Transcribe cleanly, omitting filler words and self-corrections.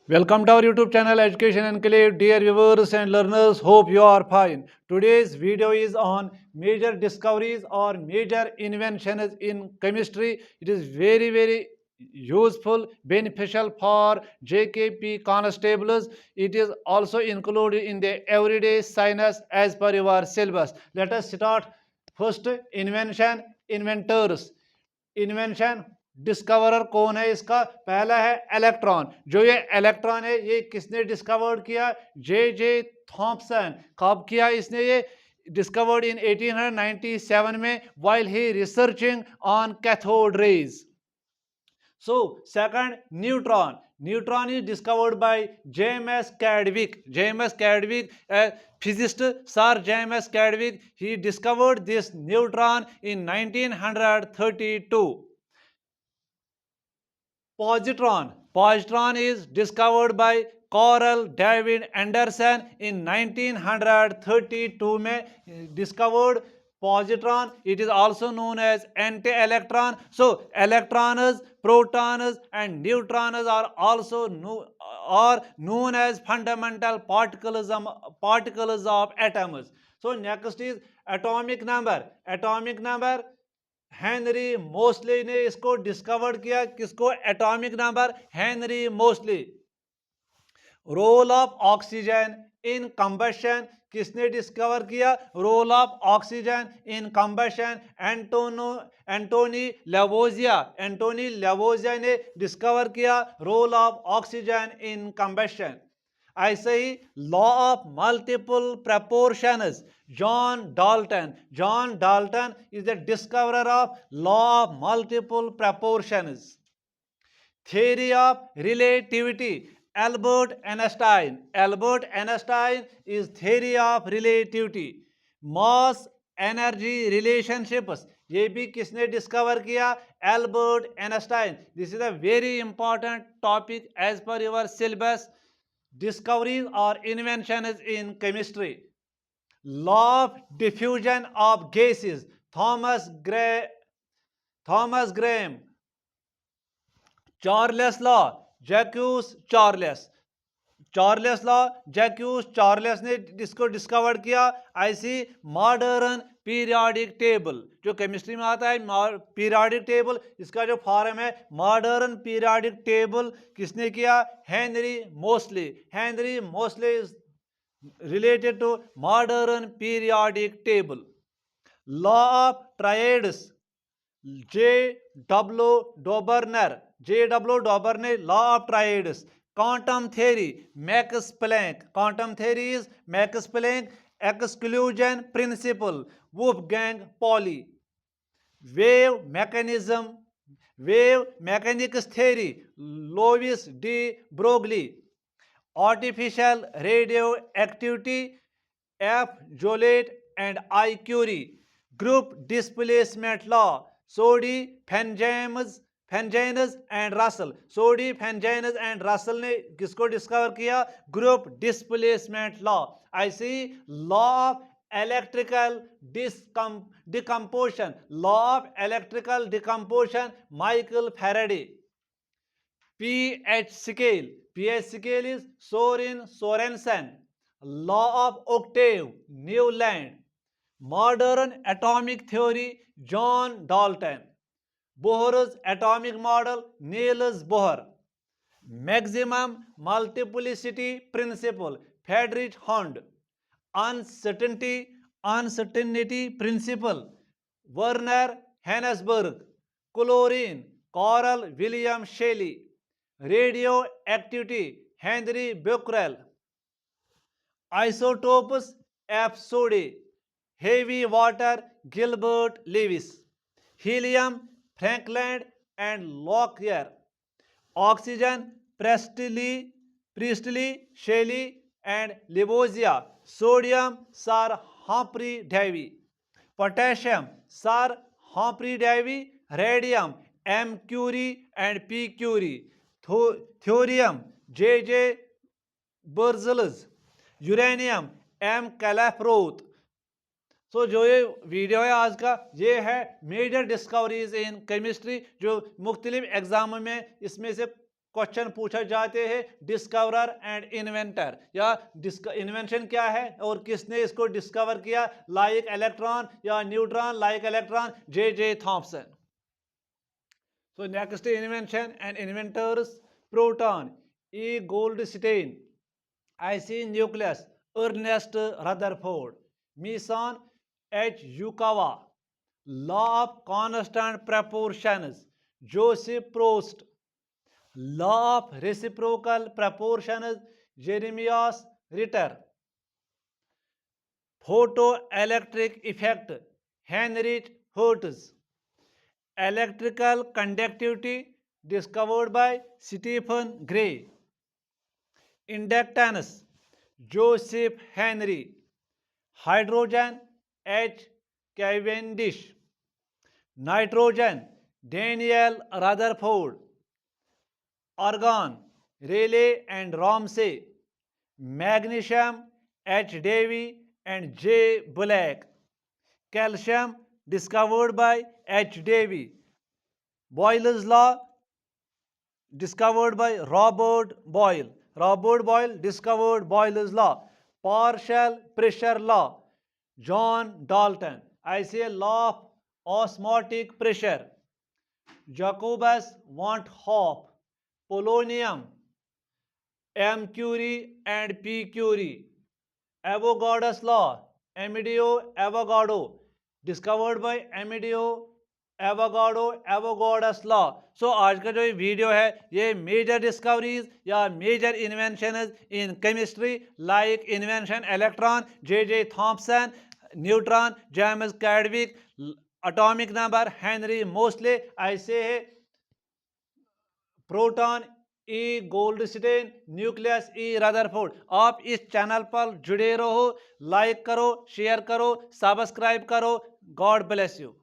Welcome to our YouTube channel Education Enclave. Dear viewers and learners, hope you are fine. Today's video is on major discoveries or major inventions in chemistry. It is very useful, beneficial for JKP constables. It is also included in the everyday science as per your syllabus. Let us start. First, invention, inventors. Invention discoverer कौन है इसका? पहला है electron. जो ये electron है ये किसने डिस्कवर्ड किया? जे जे थॉम्पसन. कब किया इसने? ये डिस्कवर्ड इन 1897 में while he researching on cathode rays. So second, neutron. Neutron is discovered by James Chadwick. James Chadwick, a physicist, Sir James Chadwick, he discovered this neutron in 1932. Positron. Positron is discovered by Carl David Anderson in 1932 में discovered positron. It is also known as anti-electron. So electrons, protons and neutrons are also known as fundamental particles of atoms. So next is atomic number. Atomic number, Henry Moseley ने इसको discover किया. किसको? Atomic number, Henry Moseley. Role of oxygen in combustion, किसने discover किया? Role of oxygen in combustion, Antoine Lavoisier. Antoine Lavoisier ने discover किया role of oxygen in combustion. ऐसे ही law of multiple proportions, John Dalton. John Dalton is the discoverer of law of multiple proportions. theory of relativity, Albert Einstein. Albert Einstein is theory of relativity. mass energy relationships, ये भी किसने discover किया? Albert Einstein. This is a very important topic as per your syllabus. Discoveries or inventions in chemistry. Law of diffusion of gases, Thomas Graham. Charles law, Jacques Charles. Charles law, जैक्यूस Charles ने इसको discover किया. ऐसी modern periodic table, जो chemistry में आता है periodic table, इसका जो फॉर्म है मॉडर्न पीरियोडिक टेबल, किसने किया? Henry Moseley. Henry Moseley is related to modern periodic table. Law of triads, J W Dobereiner. J W Dobereiner, law of triads. Quantum theory, Max Planck. Quantum theory is Max Planck exclusion principle, Wolfgang Pauli. Wave mechanism, wave mechanics theory, Louis de Broglie. Artificial radioactivity, F. Jollet and I. Curie. Group displacement law, Soddy Fajans and Russell. Soddy Fajans and Russell ने किसको discover किया? Group displacement law. ऐसी law of electrical decomposition, law of electrical decomposition, Michael Faraday. pH scale, pH scale is Sorensen. Law of octave, Newland. Modern atomic theory, John Dalton. Bohr's atomic model, Niels Bohr. Maximum multiplicity principle, Friedrich Hund. Uncertainty principle, Werner Heisenberg. Chlorine, Carl William Shelley. Radioactivity, Henry Becquerel. Isotopes, F. Soddy. Heavy water, Gilbert Lewis. Helium, Franklin and Lockyer. Oxygen, Priestley, Shelley and Lavoisier. Sodium, Sir Humphrey Davy. Potassium, Sir Humphrey Davy. Radium, M. Curie and P. Curie. Thorium, J. Berzelius. Uranium, M. Clapeyron. सो जो ये video है आज का, ये है major discoveries in chemistry, जो मुख्तलिफ एग्जामों में इसमें से क्वेश्चन पूछा जाते हैं डिस्कवरर एंड इन्वेंटर, या इन्वेंशन क्या है और किसने इसको डिस्कवर किया, लाइक इलेक्ट्रॉन या neutron, like electron, J Thompson. So next invention and inventors: proton, E. Goldstein, IC nucleus, Ernest Rutherford, meson, H. Yukawa, law of constant proportions, Joseph Proust, law of reciprocal proportions, Jeremias Ritter, photoelectric effect, Heinrich Hertz, electrical conductivity discovered by Stephen Gray, inductance Joseph Henry, hydrogen H. Cavendish, nitrogen Daniel Rutherford, argon Rayleigh and Ramsay, magnesium H. Davy and J. Black, calcium discovered by H. Davy, Boyle's law discovered by Robert Boyle. Robert Boyle discovered Boyle's law. Partial pressure law, John Dalton. I say law of osmotic pressure, Jacobus van 't Hoff. Polonium, M. Curie and P. Curie. Avogadro's law, Amedeo Avogadro, discovered by Amedeo Avogadro's law. So आज का जो ये video है ये major discoveries या major invention in chemistry, like invention electron J Thomson, neutron James Chadwick, atomic number Henry Moseley, ऐसे है proton E Goldstein, nucleus E Rutherford. आप इस चैनल पर जुड़े रहो, लाइक करो, शेयर करो, सब्सक्राइब करो. God bless you.